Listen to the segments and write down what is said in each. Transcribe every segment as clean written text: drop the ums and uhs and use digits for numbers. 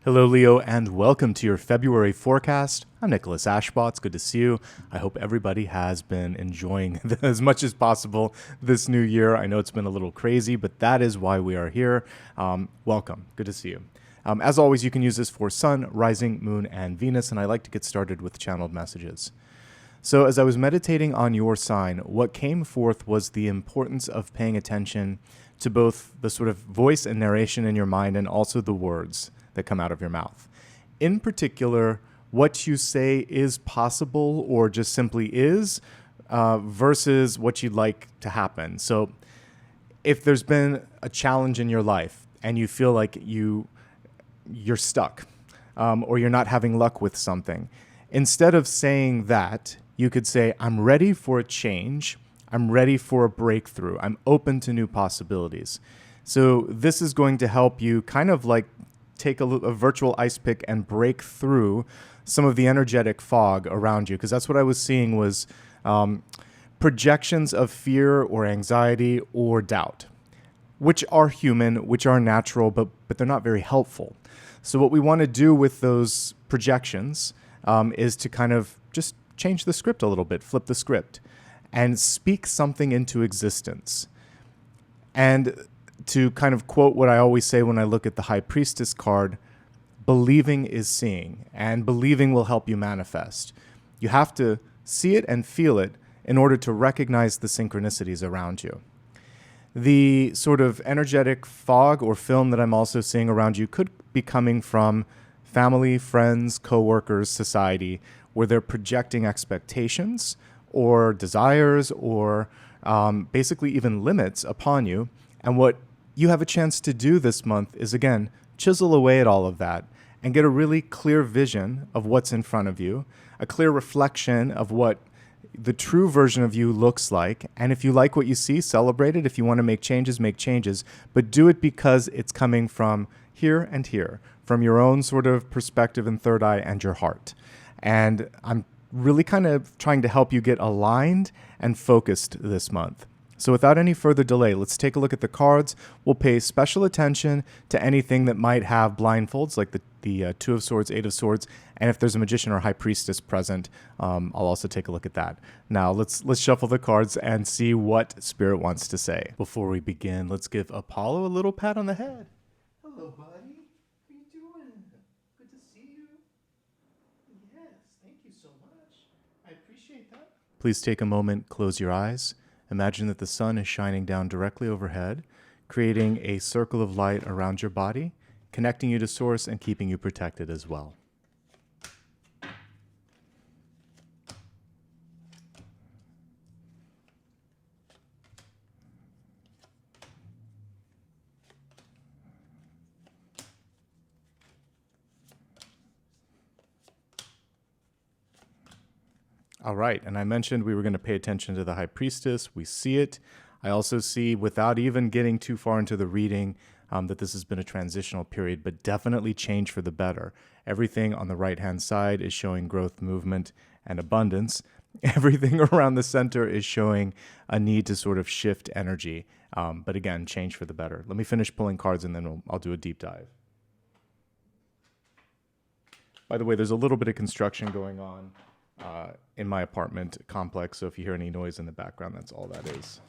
Hello, Leo, and welcome to your February forecast. I'm Nicholas Ashbaugh. It's good to see you. I hope everybody has been enjoying as much as possible this new year. I know it's been a little crazy, but that is why we are here. Welcome. Good to see you. As always, you can use this for Sun, Rising, Moon, and Venus, and I like to get started with channeled messages. So as I was meditating on your sign, what came forth was the importance of paying attention to both the sort of voice and narration in your mind and also the words that come out of your mouth. In particular, what you say is possible or just simply is versus what you'd like to happen. So if there's been a challenge in your life and you feel like you're stuck or you're not having luck with something, instead of saying that, you could say, I'm ready for a change. I'm ready for a breakthrough. I'm open to new possibilities. So this is going to help you kind of like take a virtual ice pick and break through some of the energetic fog around you. Because that's what I was seeing was projections of fear or anxiety or doubt, which are human, which are natural, but they're not very helpful. So what we want to do with those projections is to kind of just change the script a little bit, flip the script, and speak something into existence. And to kind of quote what I always say when I look at the High Priestess card, believing is seeing, and believing will help you manifest. You have to see it and feel it in order to recognize the synchronicities around you. The sort of energetic fog or film that I'm also seeing around you could be coming from family, friends, coworkers, society, where they're projecting expectations or desires or basically even limits upon you. And what you have a chance to do this month is, again, chisel away at all of that and get a really clear vision of what's in front of you, a clear reflection of what the true version of you looks like. And if you like what you see, celebrate it. If you want to make changes, but do it because it's coming from here and here, from your own sort of perspective and third eye and your heart. And I'm really kind of trying to help you get aligned and focused this month. So without any further delay, let's take a look at the cards. We'll pay special attention to anything that might have blindfolds, like the Two of Swords, Eight of Swords, and if there's a Magician or High Priestess present, I'll also take a look at that. Now, let's shuffle the cards and see what Spirit wants to say. Before we begin, let's give Apollo a little pat on the head. Hello, buddy. How you doing? Good to see you. Yes, thank you so much. I appreciate that. Please take a moment, close your eyes. Imagine that the sun is shining down directly overhead, creating a circle of light around your body, connecting you to Source and keeping you protected as well. All right, and I mentioned we were going to pay attention to the High Priestess. We see it. I also see, without even getting too far into the reading, that this has been a transitional period, but definitely change for the better. Everything on the right-hand side is showing growth, movement, and abundance. Everything around the center is showing a need to sort of shift energy, but again, change for the better. Let me finish pulling cards, and then I'll do a deep dive. By the way, there's a little bit of construction going on in my apartment complex, so if you hear any noise in the background, that's all that is.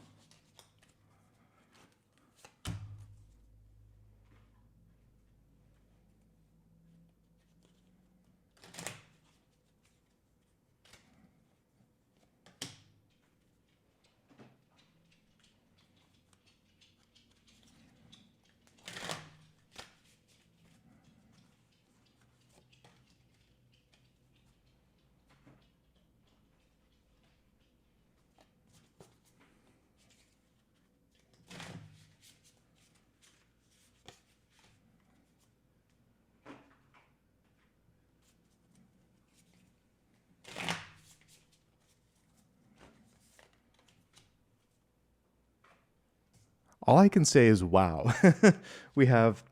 All I can say is wow. We have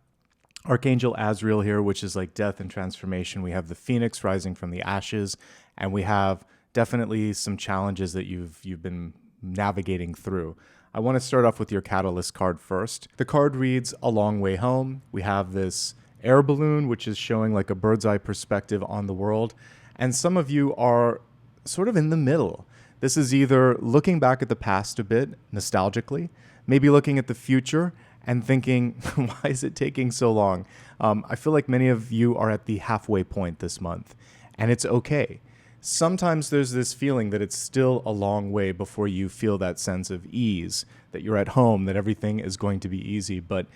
Archangel Azrael here, which is like death and transformation. We have the Phoenix rising from the ashes, and we have definitely some challenges that you've been navigating through. I want to start off with your Catalyst card first. The card reads, A Long Way Home. We have this air balloon, which is showing like a bird's eye perspective on the world. And some of you are sort of in the middle. This is either looking back at the past a bit nostalgically, maybe looking at the future and thinking, why is it taking so long? I feel like many of you are at the halfway point this month, and it's okay. Sometimes there's this feeling that it's still a long way before you feel that sense of ease, that you're at home, that everything is going to be easy. But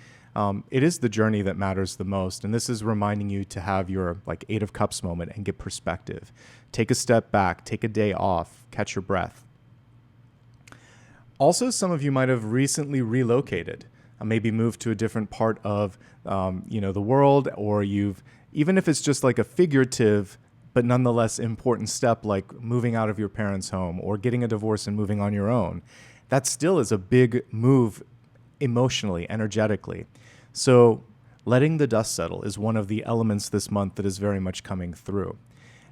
it is the journey that matters the most. And this is reminding you to have your like 8 of Cups moment and get perspective. Take a step back, take a day off, catch your breath. Also, some of you might have recently relocated, maybe moved to a different part of the world, or even if it's just like a figurative but nonetheless important step like moving out of your parents' home or getting a divorce and moving on your own, that still is a big move emotionally, energetically. So letting the dust settle is one of the elements this month that is very much coming through.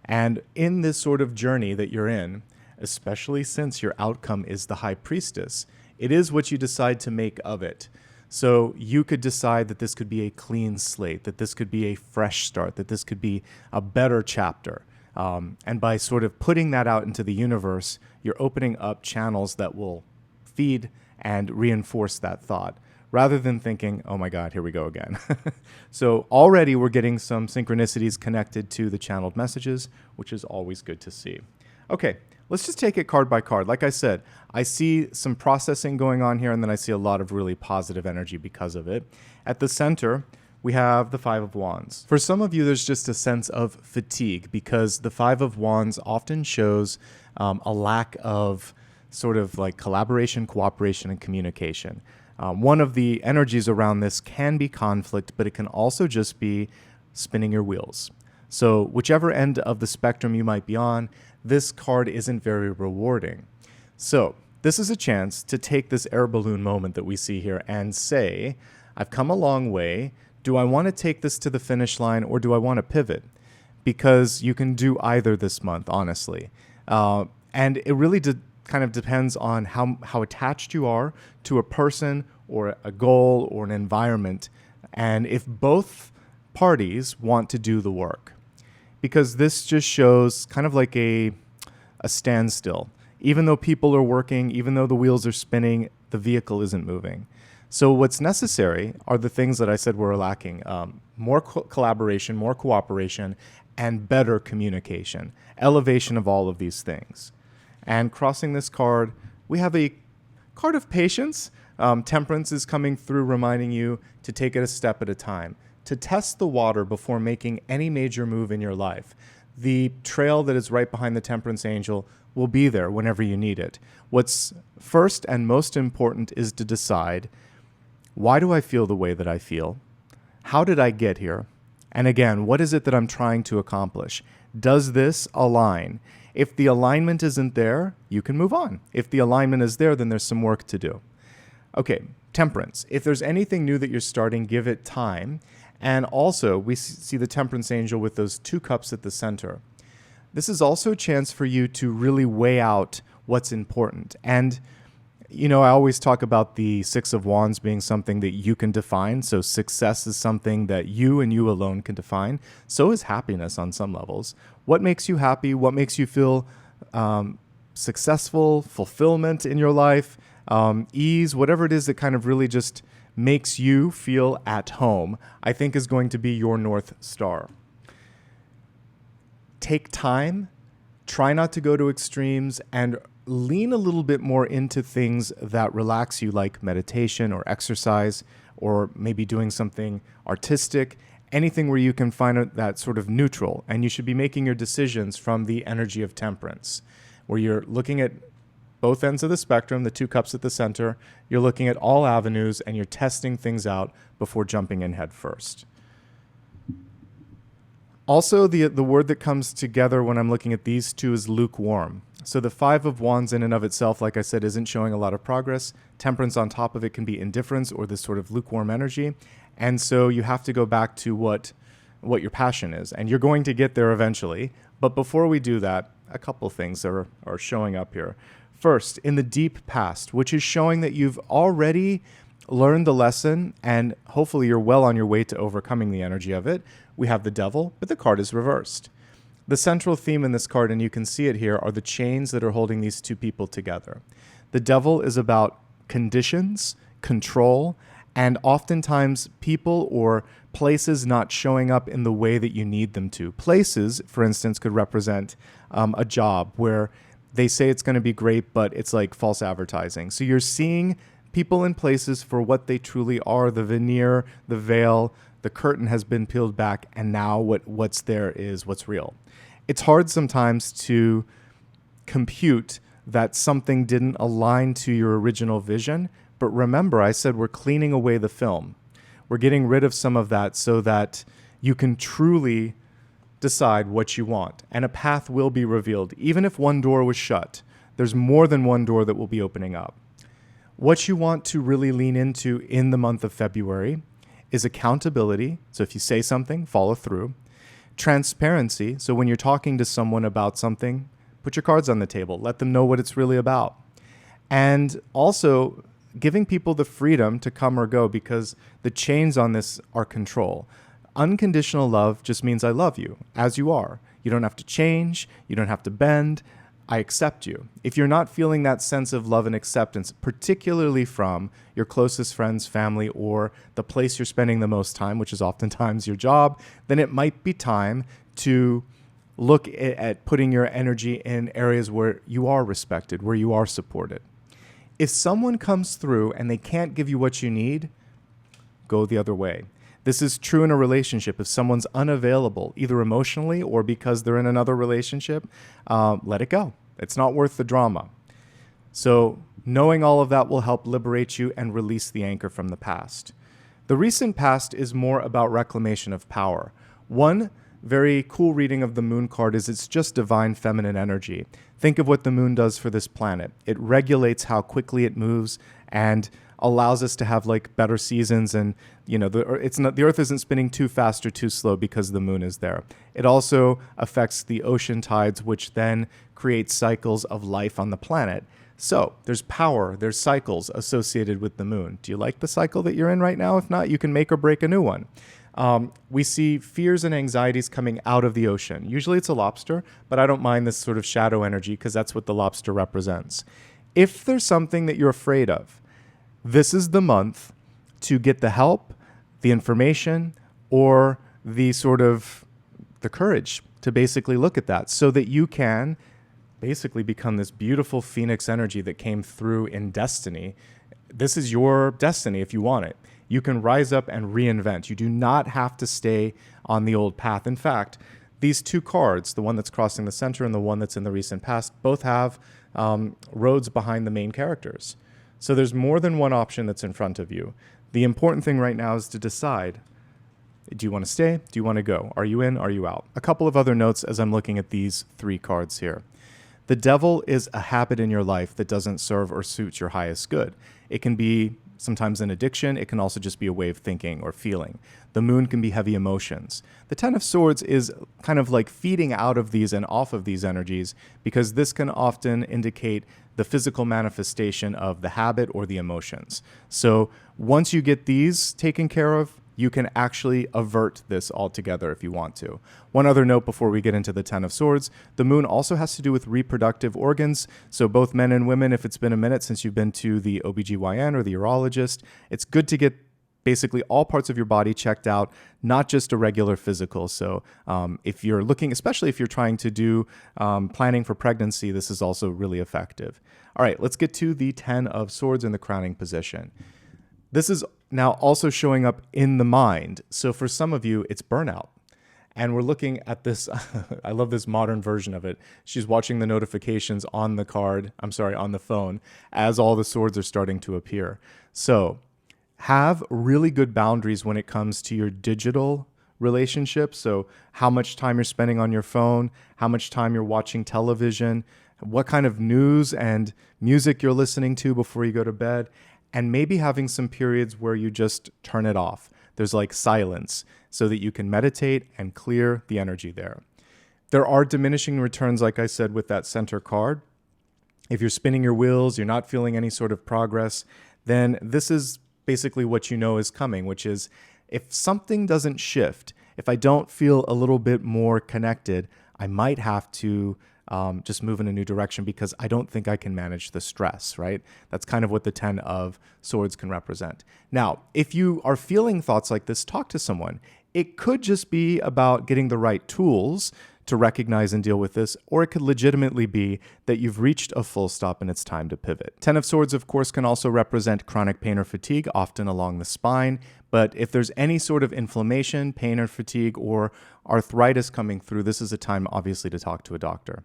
And in this sort of journey that you're in, especially since your outcome is the High Priestess, it is what you decide to make of it. So you could decide that this could be a clean slate, that this could be a fresh start, that this could be a better chapter. And by sort of putting that out into the universe, you're opening up channels that will feed and reinforce that thought, rather than thinking, oh my God, here we go again. So already we're getting some synchronicities connected to the channeled messages, which is always good to see. Okay, let's just take it card by card. Like I said, I see some processing going on here, and then I see a lot of really positive energy because of it. At the center, we have the 5 of Wands. For some of you, there's just a sense of fatigue because the 5 of Wands often shows a lack of sort of like collaboration, cooperation, and communication. One of the energies around this can be conflict, but it can also just be spinning your wheels. So whichever end of the spectrum you might be on, this card isn't very rewarding. So this is a chance to take this air balloon moment that we see here and say, I've come a long way. Do I want to take this to the finish line, or do I want to pivot? Because you can do either this month, honestly. And it really kind of depends on how attached you are to a person or a goal or an environment, and if both parties want to do the work. Because this just shows kind of like a standstill. Even though people are working, even though the wheels are spinning, the vehicle isn't moving. So what's necessary are the things that I said were lacking. More collaboration, more cooperation, and better communication. Elevation of all of these things. And crossing this card, we have a card of patience. Temperance is coming through, reminding you to take it a step at a time, to test the water before making any major move in your life. The trail that is right behind the Temperance Angel will be there whenever you need it. What's first and most important is to decide, why do I feel the way that I feel? How did I get here? And again, what is it that I'm trying to accomplish? Does this align? If the alignment isn't there, you can move on. If the alignment is there, then there's some work to do. Okay, Temperance. If there's anything new that you're starting, give it time. And also, we see the Temperance Angel with those 2 cups at the center. This is also a chance for you to really weigh out what's important. And, I always talk about the 6 of Wands being something that you can define. So success is something that you and you alone can define. So is happiness on some levels. What makes you happy? What makes you feel successful, fulfillment in your life, ease, whatever it is that kind of really just makes you feel at home, I think is going to be your North Star. Take time, try not to go to extremes, and lean a little bit more into things that relax you, like meditation or exercise, or maybe doing something artistic, anything where you can find that sort of neutral. And you should be making your decisions from the energy of temperance, where you're looking at both ends of the spectrum, the 2 cups at the center. You're looking at all avenues, and you're testing things out before jumping in head first. Also, the word that comes together when I'm looking at these two is lukewarm. So the 5 of Wands in and of itself, like I said, isn't showing a lot of progress. Temperance on top of it can be indifference or this sort of lukewarm energy. And so you have to go back to what your passion is. And you're going to get there eventually. But before we do that, a couple things are showing up here. First, in the deep past, which is showing that you've already learn the lesson, and hopefully you're well on your way to overcoming the energy of it. We have the devil, but the card is reversed. The central theme in this card, and you can see it here, are the chains that are holding these two people together. The devil is about conditions, control, and oftentimes people or places not showing up in the way that you need them to. Places, for instance, could represent a job where they say it's going to be great, but it's like false advertising. So you're seeing people in places for what they truly are. The veneer, the veil, the curtain has been peeled back, and now what's there is what's real. It's hard sometimes to compute that something didn't align to your original vision. But remember, I said we're cleaning away the film. We're getting rid of some of that so that you can truly decide what you want. And a path will be revealed. Even if one door was shut, there's more than one door that will be opening up. What you want to really lean into in the month of February is accountability. So if you say something, follow through. Transparency. So when you're talking to someone about something, put your cards on the table. Let them know what it's really about. And also giving people the freedom to come or go, because the chains on this are control. Unconditional love just means I love you as you are. You don't have to change. You don't have to bend. I accept you. If you're not feeling that sense of love and acceptance, particularly from your closest friends, family, or the place you're spending the most time, which is oftentimes your job, then it might be time to look at putting your energy in areas where you are respected, where you are supported. If someone comes through and they can't give you what you need, go the other way. This is true in a relationship. If someone's unavailable, either emotionally or because they're in another relationship, let it go. It's not worth the drama. So knowing all of that will help liberate you and release the anchor from the past. The recent past is more about reclamation of power. One very cool reading of the moon card is it's just divine feminine energy. Think of what the moon does for this planet. It regulates how quickly it moves and allows us to have like better seasons, and the earth isn't spinning too fast or too slow because the moon is there. It also affects the ocean tides, which then create cycles of life on the planet. So there's power, there's cycles associated with the moon. Do you like the cycle that you're in right now? If not, you can make or break a new one. We see fears and anxieties coming out of the ocean. Usually it's a lobster, but I don't mind this sort of shadow energy because that's what the lobster represents. If there's something that you're afraid of, this is the month to get the help, the information, or the courage to basically look at that so that you can basically become this beautiful phoenix energy that came through in destiny. This is your destiny if you want it. You can rise up and reinvent. You do not have to stay on the old path. In fact, these two cards, the one that's crossing the center and the one that's in the recent past, both have roads behind the main characters. So there's more than one option that's in front of you. The important thing right now is to decide, do you want to stay? Do you want to go? Are you in? Are you out? A couple of other notes as I'm looking at these three cards here. The devil is a habit in your life that doesn't serve or suit your highest good. It can be sometimes an addiction. It can also just be a way of thinking or feeling. The moon can be heavy emotions. The Ten of Swords is kind of like feeding out of these and off of these energies, because this can often indicate the physical manifestation of the habit or the emotions. So once you get these taken care of, you can actually avert this altogether if you want to. One other note before we get into the Ten of Swords, the moon also has to do with reproductive organs. So both men and women, if it's been a minute since you've been to the OBGYN or the urologist, it's good to get basically all parts of your body checked out, not just a regular physical. So if you're looking, especially if you're trying to do planning for pregnancy, this is also really effective. All right, let's get to the Ten of Swords in the crowning position. This is now also showing up in the mind. So for some of you, it's burnout. And we're looking at this, I love this modern version of it. She's watching the notifications on the on the phone as all the swords are starting to appear. So have really good boundaries when it comes to your digital relationships. So how much time you're spending on your phone, how much time you're watching television, what kind of news and music you're listening to before you go to bed, and maybe having some periods where you just turn it off. There's like silence so that you can meditate and clear the energy there. There are diminishing returns, like I said, with that center card. If you're spinning your wheels, you're not feeling any sort of progress, then this is basically what you know is coming, which is if something doesn't shift, if I don't feel a little bit more connected, I might have to just move in a new direction because I don't think I can manage the stress, right? That's kind of what the 10 of Swords can represent. Now, if you are feeling thoughts like this, talk to someone. It could just be about getting the right tools to recognize and deal with this, or it could legitimately be that you've reached a full stop and it's time to pivot. 10 of Swords, of course, can also represent chronic pain or fatigue, often along the spine. But if there's any sort of inflammation, pain or fatigue, or arthritis coming through, this is a time, obviously, to talk to a doctor.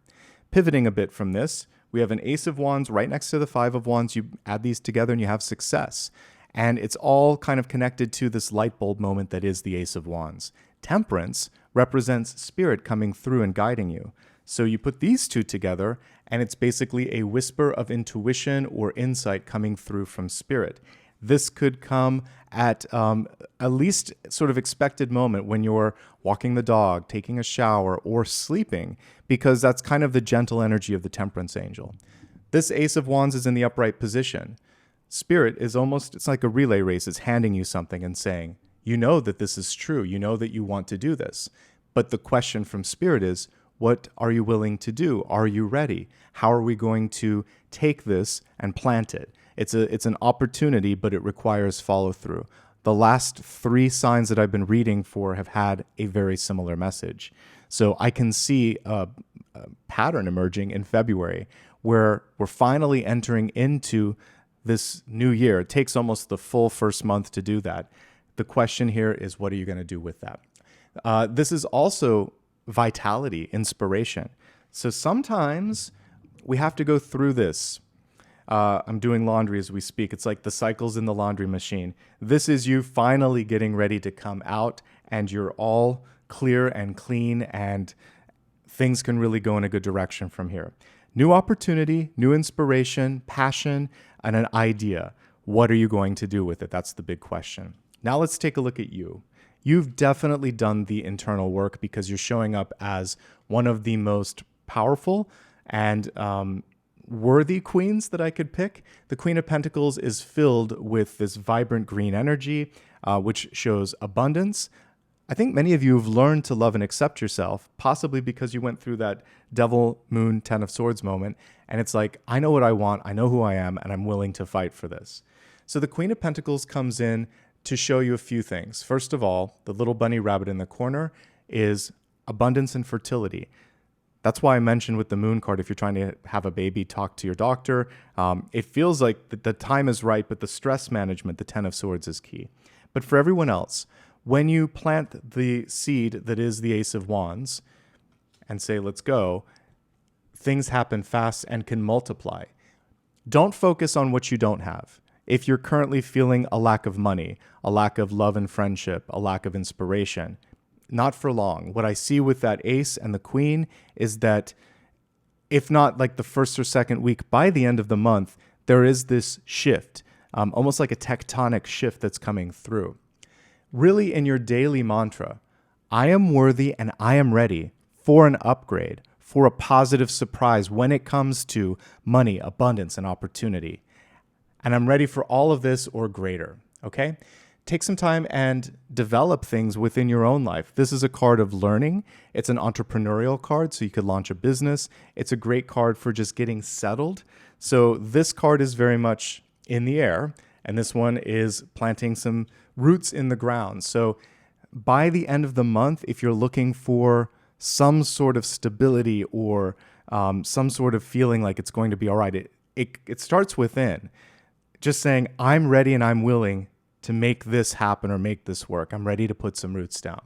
Pivoting a bit from this, we have an Ace of Wands right next to the 5 of Wands. You add these together and you have success. And it's all kind of connected to this light bulb moment that is the Ace of Wands. Temperance represents spirit coming through and guiding you. So you put these two together, and it's basically a whisper of intuition or insight coming through from spirit. This could come at least sort of expected moment when you're walking the dog, taking a shower, or sleeping, because that's kind of the gentle energy of the Temperance angel. This Ace of Wands is in the upright position. Spirit is almost, it's like a relay race. It's handing you something and saying, you know that this is true. You know that you want to do this. But the question from Spirit is, what are you willing to do? Are you ready? How are we going to take this and plant it? It's an opportunity, but it requires follow through. The last 3 signs that I've been reading for have had a very similar message. So I can see a pattern emerging in February where we're finally entering into this new year. It takes almost the full first month to do that. The question here is, what are you going to do with that? This is also vitality, inspiration. So sometimes we have to go through this. I'm doing laundry as we speak. It's like the cycles in the laundry machine. This is you finally getting ready to come out, and you're all clear and clean, and things can really go in a good direction from here. New opportunity, new inspiration, passion, and an idea. What are you going to do with it? That's the big question. Now let's take a look at you. You've definitely done the internal work because you're showing up as one of the most powerful and worthy queens that I could pick. The Queen of Pentacles is filled with this vibrant green energy, which shows abundance. I think many of you have learned to love and accept yourself, possibly because you went through that Devil, Moon, 10 of Swords moment. And it's like, I know what I want, I know who I am, and I'm willing to fight for this. So the Queen of Pentacles comes in to show you a few things. First of all, the little bunny rabbit in the corner is abundance and fertility. That's why I mentioned with the Moon card, if you're trying to have a baby, talk to your doctor. It feels like the time is right, but the stress management, the 10 of Swords, is key. But for everyone else, when you plant the seed that is the Ace of Wands and say, let's go, things happen fast and can multiply. Don't focus on what you don't have. If you're currently feeling a lack of money, a lack of love and friendship, a lack of inspiration, not for long. What I see with that Ace and the Queen is that if not like the first or second week, by the end of the month, there is this shift, almost like a tectonic shift that's coming through. Really, in your daily mantra, I am worthy and I am ready for an upgrade, for a positive surprise when it comes to money, abundance, and opportunity. And I'm ready for all of this or greater, okay? Take some time and develop things within your own life. This is a card of learning. It's an entrepreneurial card, so you could launch a business. It's a great card for just getting settled. So this card is very much in the air, and this one is planting some roots in the ground. So by the end of the month, if you're looking for some sort of stability or some sort of feeling like it's going to be all right, it starts within. Just saying, I'm ready and I'm willing to make this happen or make this work. I'm ready to put some roots down.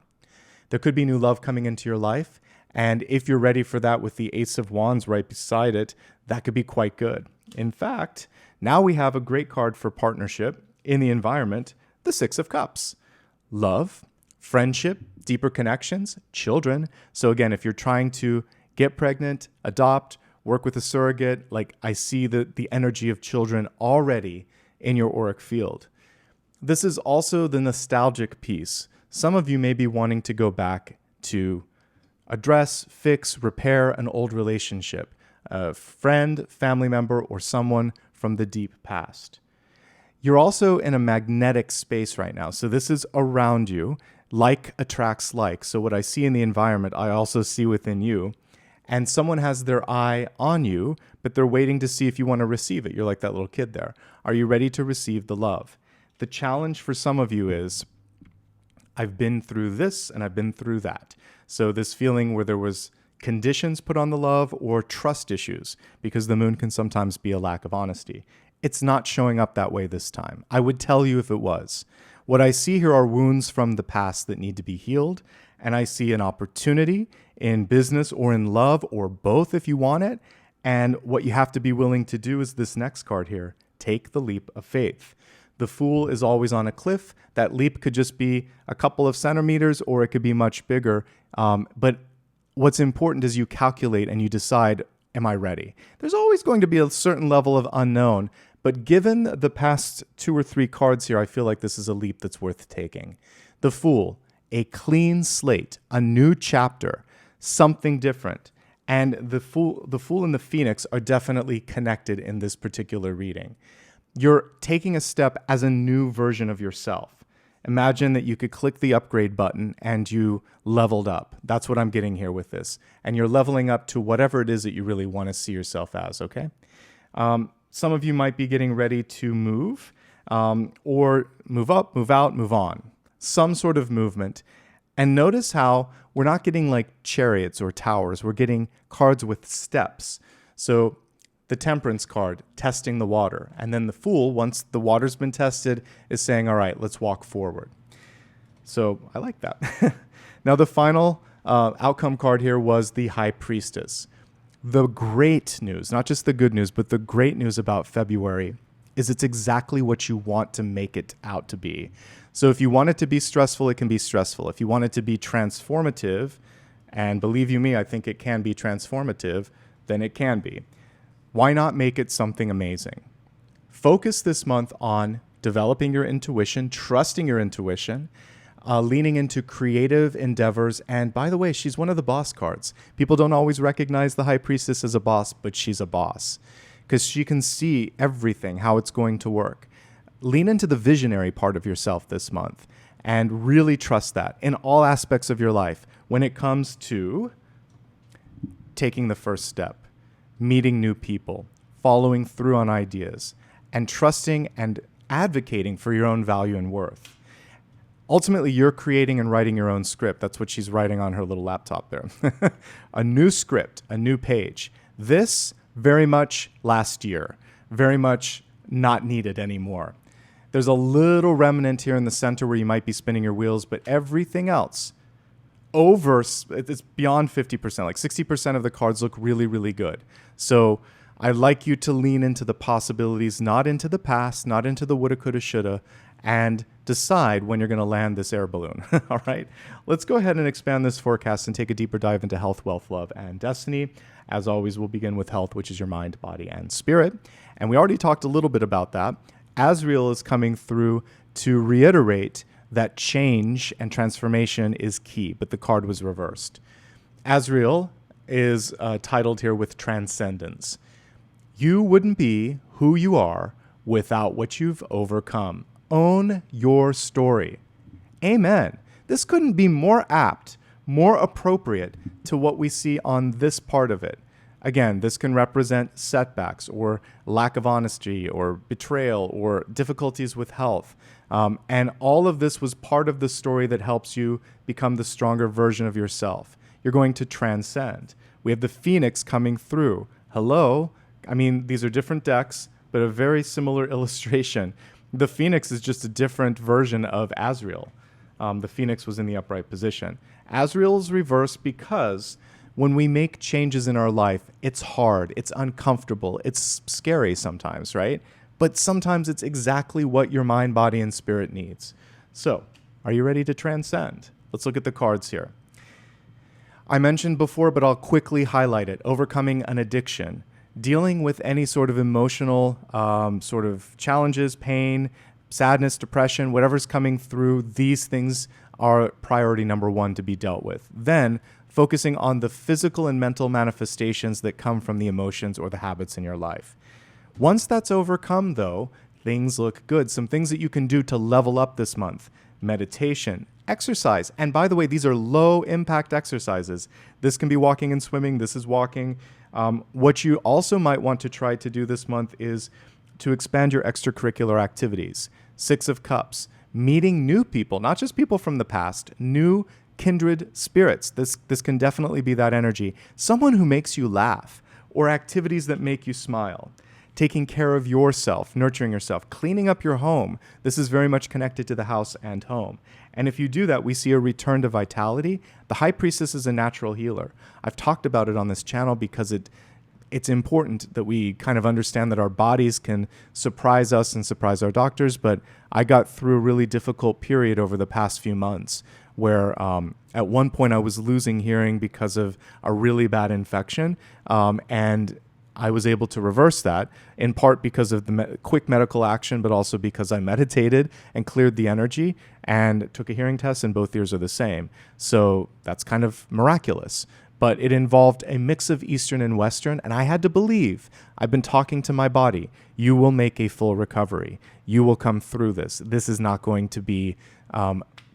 There could be new love coming into your life. And if you're ready for that with the Ace of Wands right beside it, that could be quite good. In fact, now we have a great card for partnership in the environment, the 6 of Cups. Love, friendship, deeper connections, children. So again, if you're trying to get pregnant, adopt, work with a surrogate, like I see the energy of children already in your auric field. This is also the nostalgic piece. Some of you may be wanting to go back to address, fix, repair an old relationship, a friend, family member, or someone from the deep past. You're also in a magnetic space right now. So this is around you. Like attracts like. So what I see in the environment, I also see within you. And someone has their eye on you, but they're waiting to see if you want to receive it. You're like that little kid there. Are you ready to receive the love? The challenge for some of you is, I've been through this and I've been through that. So this feeling where there was conditions put on the love or trust issues, because the moon can sometimes be a lack of honesty. It's not showing up that way this time. I would tell you if it was. What I see here are wounds from the past that need to be healed, and I see an opportunity in business or in love or both if you want it. And what you have to be willing to do is this next card here. Take the leap of faith. The fool is always on a cliff. That leap could just be a couple of centimeters or it could be much bigger. But what's important is you calculate and you decide, am I ready? There's always going to be a certain level of unknown. But given the past 2 or 3 cards here, I feel like this is a leap that's worth taking. The Fool, a clean slate, a new chapter, something different. And the Fool and the Phoenix are definitely connected in this particular reading. You're taking a step as a new version of yourself. Imagine that you could click the upgrade button and you leveled up. That's what I'm getting here with this. And you're leveling up to whatever it is that you really want to see yourself as, okay? Some of you might be getting ready to move or move up, move out, move on. Some sort of movement. And notice how we're not getting like chariots or towers. We're getting cards with steps. So the Temperance card, testing the water. And then the Fool, once the water's been tested, is saying, all right, let's walk forward. So I like that. Now the final outcome card here was the High Priestess. The great news, not just the good news, but the great news about February is it's exactly what you want to make it out to be. So if you want it to be stressful, it can be stressful. If you want it to be transformative, and believe you me, I think it can be transformative, then it can be. Why not make it something amazing? Focus this month on developing your intuition, trusting your intuition, leaning into creative endeavors. And by the way, she's one of the boss cards. People don't always recognize the High Priestess as a boss, but she's a boss because she can see everything, how it's going to work. Lean into the visionary part of yourself this month and really trust that in all aspects of your life when it comes to taking the first step, meeting new people, following through on ideas, and trusting and advocating for your own value and worth. Ultimately, you're creating and writing your own script. That's what she's writing on her little laptop there. A new script, a new page. This, very much last year, very much not needed anymore. There's a little remnant here in the center where you might be spinning your wheels, but everything else, it's beyond 50%. Like 60% of the cards look really, really good. So I'd like you to lean into the possibilities, not into the past, not into the woulda, coulda, shoulda, and decide when you're going to land this air balloon. All right, let's go ahead and expand this forecast and take a deeper dive into health, wealth, love, and destiny. As always, we'll begin with health, which is your mind, body, and spirit. And we already talked a little bit about that. Asriel is coming through to reiterate that change and transformation is key, but the card was reversed. Asriel is titled here with transcendence. You wouldn't be who you are without what you've overcome. Own your story. Amen. This couldn't be more apt, more appropriate to what we see on this part of it. Again, this can represent setbacks or lack of honesty or betrayal or difficulties with health. And all of this was part of the story that helps you become the stronger version of yourself. You're going to transcend. We have the Phoenix coming through. Hello. I mean, these are different decks, but a very similar illustration. The Phoenix is just a different version of Asriel. The Phoenix was in the upright position. Asriel is reversed because when we make changes in our life, it's hard, it's uncomfortable, it's scary sometimes, right? But sometimes it's exactly what your mind, body, and spirit needs. So, are you ready to transcend? Let's look at the cards here. I mentioned before, but I'll quickly highlight it. Overcoming an addiction. Dealing with any sort of emotional sort of challenges, pain, sadness, depression, whatever's coming through, these things are priority number 1 to be dealt with. Then focusing on the physical and mental manifestations that come from the emotions or the habits in your life. Once that's overcome, though, things look good. Some things that you can do to level up this month: meditation, exercise. And by the way, these are low impact exercises. This can be walking and swimming. This is walking. What you also might want to try to do this month is to expand your extracurricular activities. Six of Cups, meeting new people, not just people from the past, new kindred spirits. This can definitely be that energy. Someone who makes you laugh, or activities that make you smile. Taking care of yourself, nurturing yourself, cleaning up your home. This is very much connected to the house and home. And if you do that, we see a return to vitality. The High Priestess is a natural healer. I've talked about it on this channel because it's important that we kind of understand that our bodies can surprise us and surprise our doctors. But I got through a really difficult period over the past few months where at one point I was losing hearing because of a really bad infection. And I was able to reverse that, in part because of the quick medical action, but also because I meditated and cleared the energy and took a hearing test, and both ears are the same. So that's kind of miraculous. But it involved a mix of Eastern and Western, and I had to believe. I've been talking to my body. You will make a full recovery. You will come through this. This is not going to be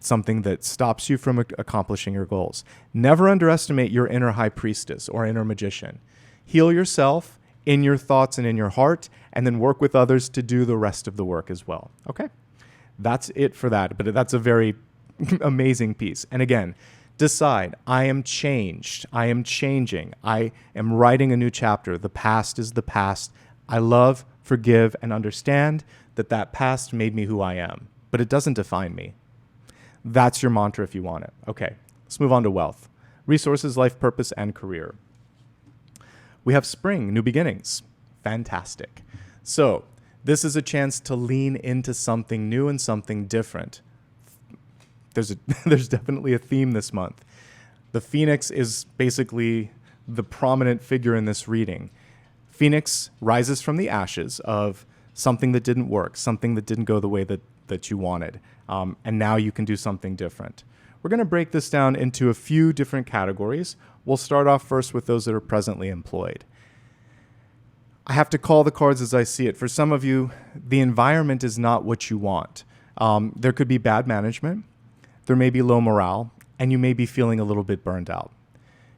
something that stops you from accomplishing your goals. Never underestimate your inner high priestess or inner magician. Heal yourself in your thoughts and in your heart, and then work with others to do the rest of the work as well. Okay? That's it for that, but that's a very amazing piece. And again, decide, I am changed. I am changing. I am writing a new chapter. The past is the past. I love, forgive, and understand that past made me who I am, but it doesn't define me. That's your mantra if you want it. Okay, let's move on to wealth. Resources, life purpose, and career. We have spring, new beginnings. Fantastic. So this is a chance to lean into something new and something different. There's definitely a theme this month. The Phoenix is basically the prominent figure in this reading. Phoenix rises from the ashes of something that didn't work, something that didn't go the way that you wanted. And now you can do something different. We're going to break this down into a few different categories. We'll start off first with those that are presently employed. I have to call the cards as I see it. For some of you, the environment is not what you want. There could be bad management. There may be low morale, and you may be feeling a little bit burned out.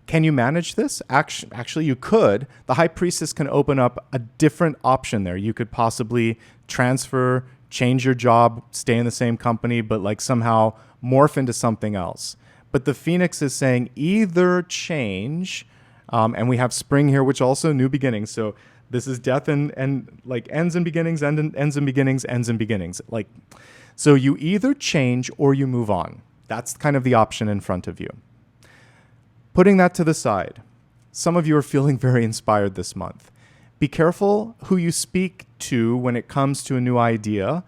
Can you manage this? Actually, you could. The High Priestess can open up a different option there. You could possibly transfer, change your job, stay in the same company, but like somehow morph into something else. But the Phoenix is saying either change, and we have spring here, which also new beginnings. So this is death and like ends and beginnings, ends and beginnings, ends and beginnings. Like, so you either change or you move on. That's kind of the option in front of you. Putting that to the side, some of you are feeling very inspired this month. Be careful who you speak to when it comes to a new idea,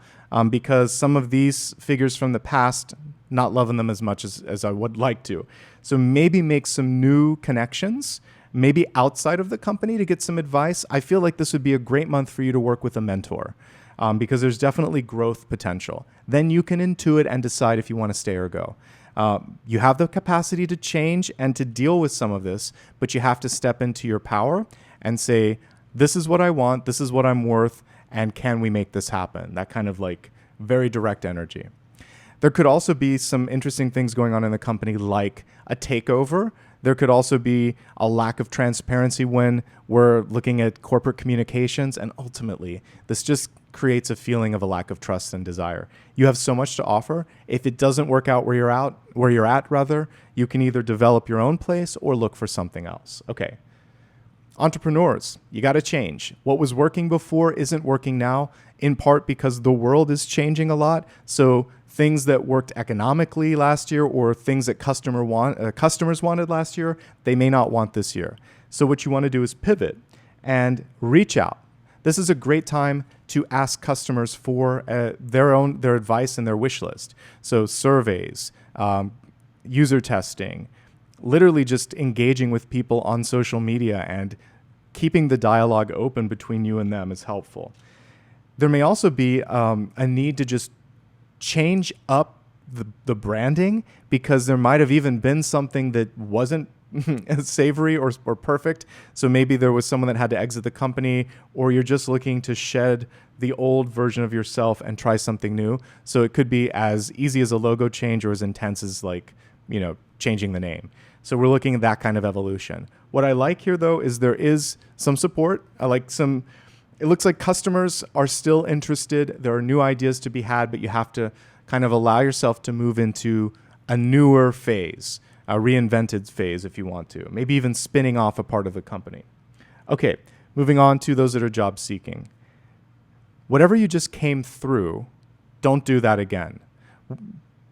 because some of these figures from the past, not loving them as much as I would like to. So maybe make some new connections, maybe outside of the company to get some advice. I feel like this would be a great month for you to work with a mentor, because there's definitely growth potential. Then you can intuit and decide if you want to stay or go. You have the capacity to change and to deal with some of this, but you have to step into your power and say, this is what I want, this is what I'm worth, and can we make this happen? That kind of like very direct energy. There could also be some interesting things going on in the company, like a takeover. There could also be a lack of transparency when we're looking at corporate communications, and ultimately, this just creates a feeling of a lack of trust and desire. You have so much to offer. If it doesn't work out where you're at, you can either develop your own place or look for something else. Okay. Entrepreneurs, you got to change. What was working before isn't working now, in part because the world is changing a lot. So things that worked economically last year or things that customers wanted last year, they may not want this year. So what you want to do is pivot and reach out. This is a great time to ask customers for their advice and their wish list. So surveys, user testing, literally just engaging with people on social media and keeping the dialogue open between you and them is helpful. There may also be a need to just change up the branding, because there might have even been something that wasn't savory or perfect. So maybe there was someone that had to exit the company, or you're just looking to shed the old version of yourself and try something new. So it could be as easy as a logo change or as intense as changing the name. So we're looking at that kind of evolution. What I like here though is there is some support. It looks like customers are still interested. There are new ideas to be had, but you have to kind of allow yourself to move into a newer phase, a reinvented phase if you want to, maybe even spinning off a part of the company. Okay, moving on to those that are job seeking. Whatever you just came through, don't do that again.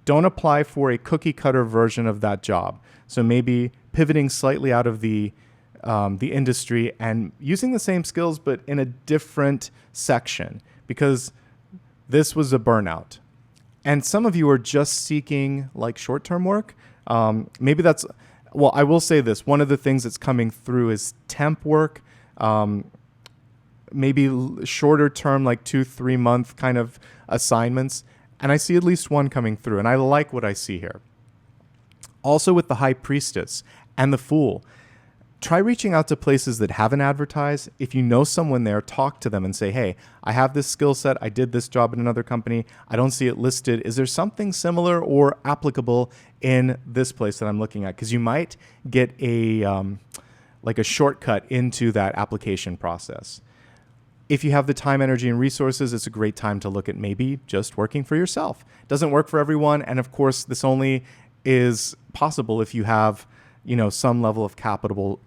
Don't apply for a cookie cutter version of that job. So maybe pivoting slightly out of the industry and using the same skills, but in a different section, because this was a burnout. And some of you are just seeking like short-term work. I will say this. One of the things that's coming through is temp work, maybe shorter term, like 2-3 month kind of assignments. And I see at least one coming through, and I like what I see here. Also with the High Priestess and the Fool, try reaching out to places that haven't advertised. If you know someone there, talk to them and say, hey, I have this skill set. I did this job in another company. I don't see it listed. Is there something similar or applicable in this place that I'm looking at? Because you might get a shortcut into that application process. If you have the time, energy, and resources, it's a great time to look at maybe just working for yourself. It doesn't work for everyone. And of course, this only is possible if you have some level of capital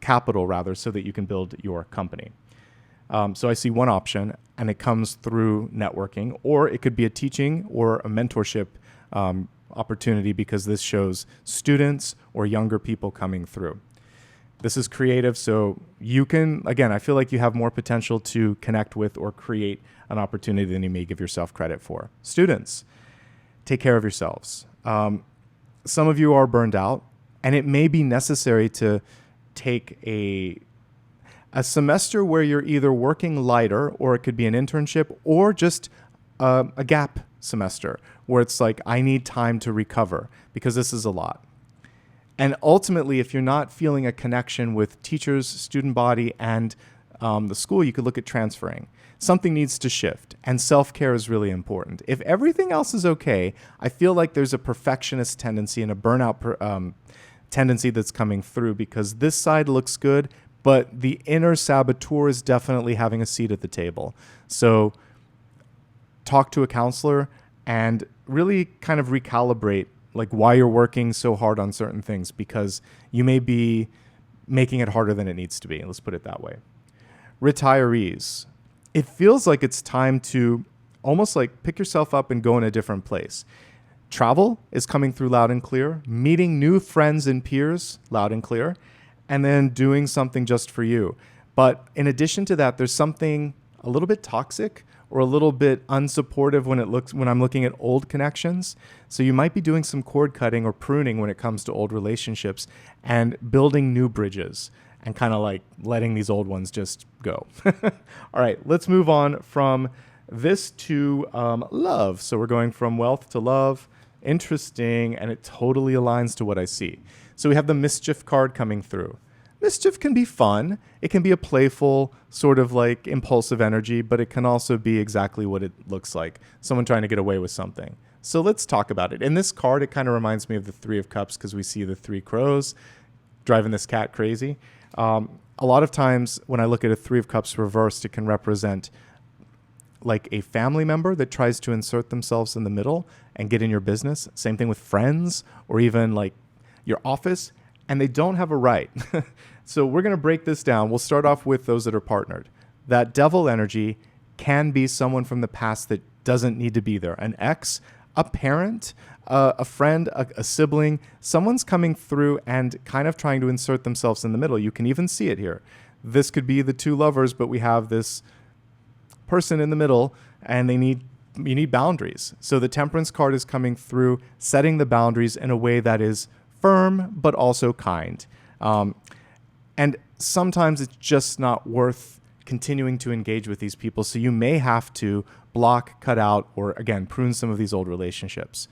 so that you can build your company. So I see one option, and it comes through networking, or it could be a teaching or a mentorship opportunity, because this shows students or younger people coming through. This is creative, so you can, again, I feel like you have more potential to connect with or create an opportunity than you may give yourself credit for. Students, take care of yourselves. Some of you are burned out, and it may be necessary to take a semester where you're either working lighter, or it could be an internship, or just a gap semester where it's like, I need time to recover because this is a lot. And ultimately, if you're not feeling a connection with teachers, student body, and the school, you could look at transferring. Something needs to shift, and self-care is really important. If everything else is okay, I feel like there's a perfectionist tendency and a burnout tendency that's coming through, because this side looks good, but the inner saboteur is definitely having a seat at the table. So talk to a counselor and really kind of recalibrate like why you're working so hard on certain things, because you may be making it harder than it needs to be. Let's put it that way. Retirees. It feels like it's time to almost like pick yourself up and go in a different place. Travel is coming through loud and clear, meeting new friends and peers, loud and clear, and then doing something just for you. But in addition to that, there's something a little bit toxic or a little bit unsupportive when I'm looking at old connections. So you might be doing some cord cutting or pruning when it comes to old relationships and building new bridges and kind of like letting these old ones just go. All right, let's move on from this to love. So we're going from wealth to love. Interesting, and it totally aligns to what I see. So we have the mischief card coming through. Mischief can be fun. It can be a playful, sort of like impulsive energy, but it can also be exactly what it looks like, someone trying to get away with something. So let's talk about it. In this card, it kind of reminds me of the Three of Cups, because we see the three crows driving this cat crazy. A lot of times when I look at a Three of Cups reversed, it can represent like a family member that tries to insert themselves in the middle and get in your business. Same thing with friends or even like your office, and they don't have a right. So we're going to break this down. We'll start off with those that are partnered. That devil energy can be someone from the past that doesn't need to be there. An ex, a parent, a friend, a sibling. Someone's coming through and kind of trying to insert themselves in the middle. You can even see it here. This could be the two lovers, but we have this person in the middle, and you need boundaries. So the Temperance card is coming through, setting the boundaries in a way that is firm but also kind. And sometimes it's just not worth continuing to engage with these people. So you may have to block, cut out, or again, prune some of these old relationships.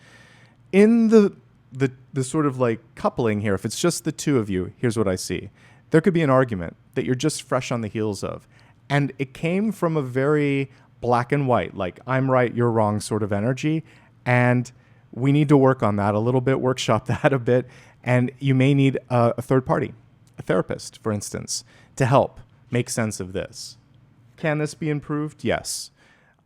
In the the sort of like coupling here, if it's just the two of you, here's what I see. There could be an argument that you're just fresh on the heels of. And it came from a very black and white, like I'm right, you're wrong sort of energy. And we need to work on that a little bit, workshop that a bit. And you may need a third party, a therapist, for instance, to help make sense of this. Can this be improved? Yes.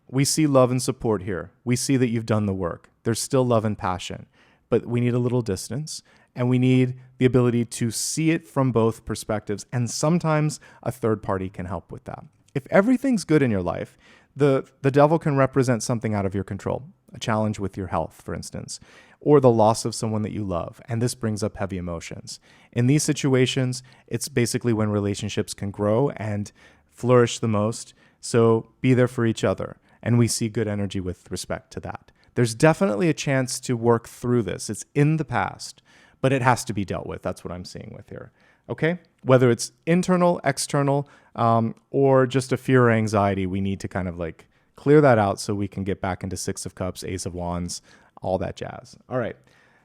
We see love and support here. We see that you've done the work. There's still love and passion, but we need a little distance, and we need the ability to see it from both perspectives. And sometimes a third party can help with that. If everything's good in your life, the devil can represent something out of your control, a challenge with your health, for instance, or the loss of someone that you love. And this brings up heavy emotions. In these situations, it's basically when relationships can grow and flourish the most. So be there for each other. And we see good energy with respect to that. There's definitely a chance to work through this. It's in the past, but it has to be dealt with. That's what I'm seeing with here. Okay? Whether it's internal, external, or just a fear or anxiety, we need to kind of like clear that out so we can get back into Six of Cups, Ace of Wands, all that jazz. All right.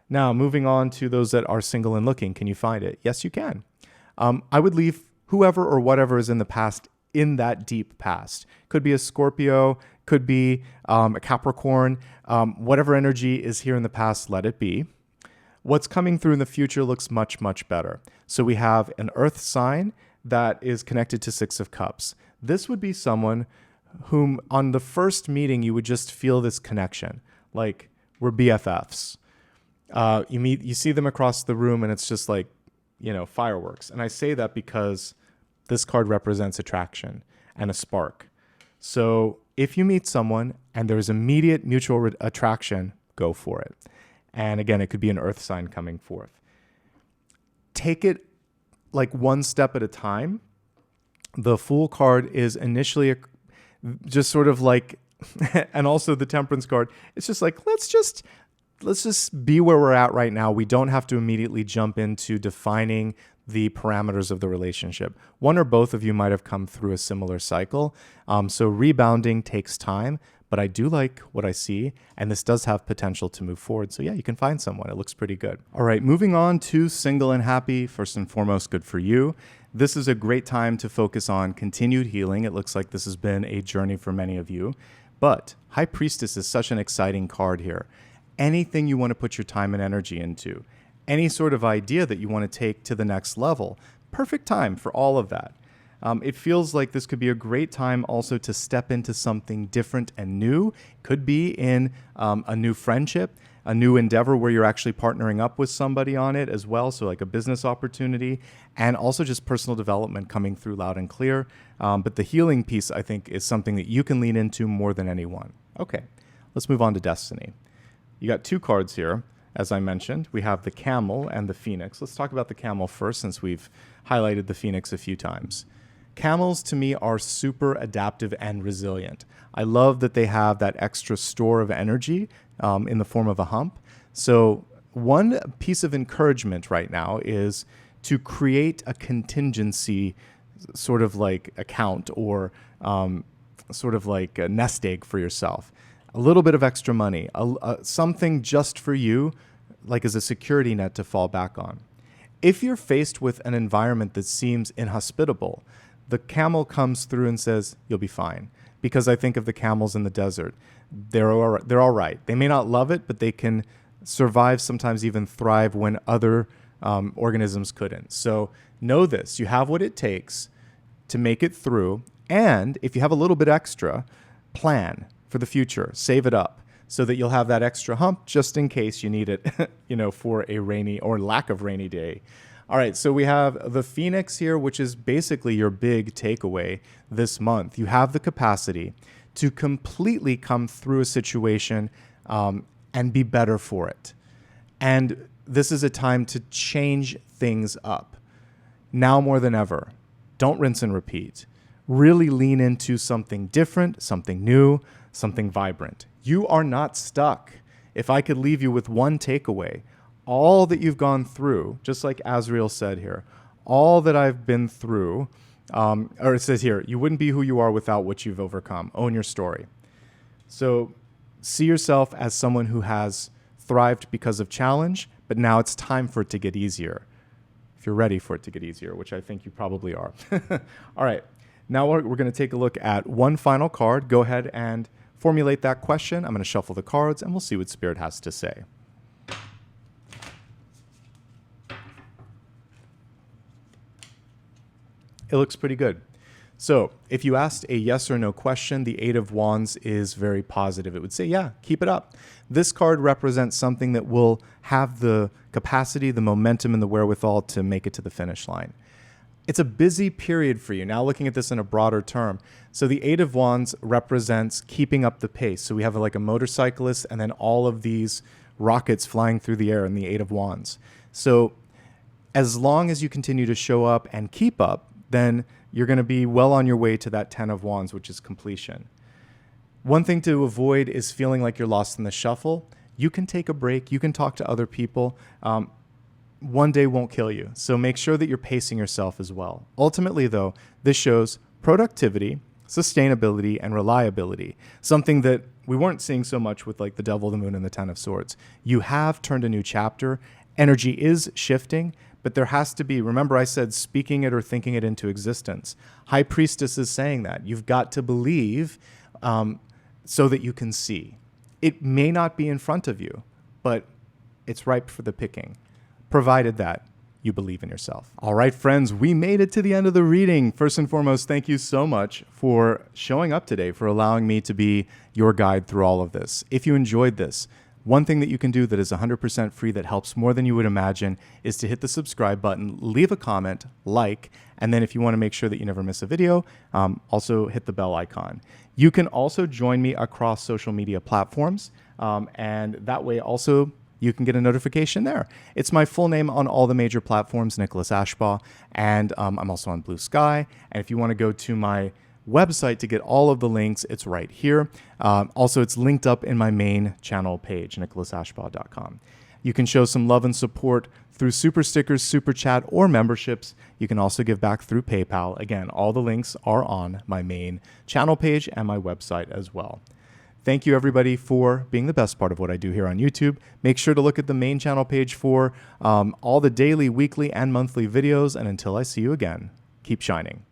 Now, moving on to those that are single and looking. Can you find it? Yes, you can. I would leave whoever or whatever is in the past in that deep past. Could be a Scorpio, could be a Capricorn. Whatever energy is here in the past, let it be. What's coming through in the future looks much, much better. So we have an earth sign that is connected to Six of Cups. This would be someone whom on the first meeting you would just feel this connection, like we're BFFs. You see them across the room and it's just like, fireworks. And I say that because this card represents attraction and a spark. So if you meet someone and there's immediate mutual attraction, go for it. And again, it could be an earth sign coming forth. Take it like one step at a time. The Fool card is initially just sort of like, and also the Temperance card, it's just like, let's just be where we're at right now. We don't have to immediately jump into defining the parameters of the relationship. One or both of you might have come through a similar cycle. So rebounding takes time, but I do like what I see, and this does have potential to move forward. So yeah, you can find someone. It looks pretty good. All right, moving on to single and happy. First and foremost, good for you. This is a great time to focus on continued healing. It looks like this has been a journey for many of you, but High Priestess is such an exciting card here. Anything you want to put your time and energy into, any sort of idea that you want to take to the next level, perfect time for all of that. It feels like this could be a great time also to step into something different and new. Could be in a new friendship, a new endeavor where you're actually partnering up with somebody on it as well. So like a business opportunity, and also just personal development coming through loud and clear. But the healing piece, I think, is something that you can lean into more than anyone. Okay, let's move on to destiny. You got two cards here. As I mentioned, we have the Camel and the Phoenix. Let's talk about the Camel first, since we've highlighted the Phoenix a few times. Camels, to me, are super adaptive and resilient. I love that they have that extra store of energy in the form of a hump. So one piece of encouragement right now is to create a contingency sort of like account, or sort of like a nest egg for yourself. A little bit of extra money, something just for you, like as a security net to fall back on. If you're faced with an environment that seems inhospitable, the Camel comes through and says, you'll be fine. Because I think of the camels in the desert. They're all right. They may not love it, but they can survive, sometimes even thrive when other organisms couldn't. So know this, you have what it takes to make it through. And if you have a little bit extra, plan for the future, save it up so that you'll have that extra hump just in case you need it, for a rainy or lack of rainy day. All right, so we have the Phoenix here, which is basically your big takeaway this month. You have the capacity to completely come through a situation and be better for it. And this is a time to change things up. Now more than ever, don't rinse and repeat. Really lean into something different, something new, something vibrant. You are not stuck. If I could leave you with one takeaway, all that you've gone through, just like Azrael said here, all that I've been through, or it says here, you wouldn't be who you are without what you've overcome. Own your story. So see yourself as someone who has thrived because of challenge, but now it's time for it to get easier. If you're ready for it to get easier, which I think you probably are. All right, now we're going to take a look at one final card. Go ahead and formulate that question. I'm going to shuffle the cards, and we'll see what Spirit has to say. It looks pretty good. So if you asked a yes or no question, the Eight of Wands is very positive. It would say, yeah, keep it up. This card represents something that will have the capacity, the momentum, and the wherewithal to make it to the finish line. It's a busy period for you. Now looking at this in a broader term. So the Eight of Wands represents keeping up the pace. So we have like a motorcyclist and then all of these rockets flying through the air in the Eight of Wands. So as long as you continue to show up and keep up, then you're going to be well on your way to that 10 of Wands, which is completion. One thing to avoid is feeling like you're lost in the shuffle. You can take a break. You can talk to other people. One day won't kill you. So make sure that you're pacing yourself as well. Ultimately, though, this shows productivity, sustainability, and reliability, something that we weren't seeing so much with like the Devil, the Moon, and the Ten of Swords. You have turned a new chapter. Energy is shifting. But there has to be, remember I said speaking it or thinking it into existence. High Priestess is saying that. You've got to believe so that you can see. It may not be in front of you, but it's ripe for the picking, provided that you believe in yourself. All right, friends, we made it to the end of the reading. First and foremost, thank you so much for showing up today, for allowing me to be your guide through all of this. If you enjoyed this, one thing that you can do that is 100% free that helps more than you would imagine is to hit the subscribe button, leave a comment, like, and then if you want to make sure that you never miss a video, also hit the bell icon. You can also join me across social media platforms, and that way also you can get a notification there. It's my full name on all the major platforms, Nicholas Ashbaugh, and I'm also on Blue Sky. And if you want to go to my website to get all of the links, it's right here. Also, it's linked up in my main channel page, nicholasashbaugh.com. You can show some love and support through super stickers, super chat, or memberships. You can also give back through PayPal. Again, all the links are on my main channel page and my website as well. Thank you, everybody, for being the best part of what I do here on YouTube. Make sure to look at the main channel page for all the daily, weekly, and monthly videos. And until I see you again, keep shining.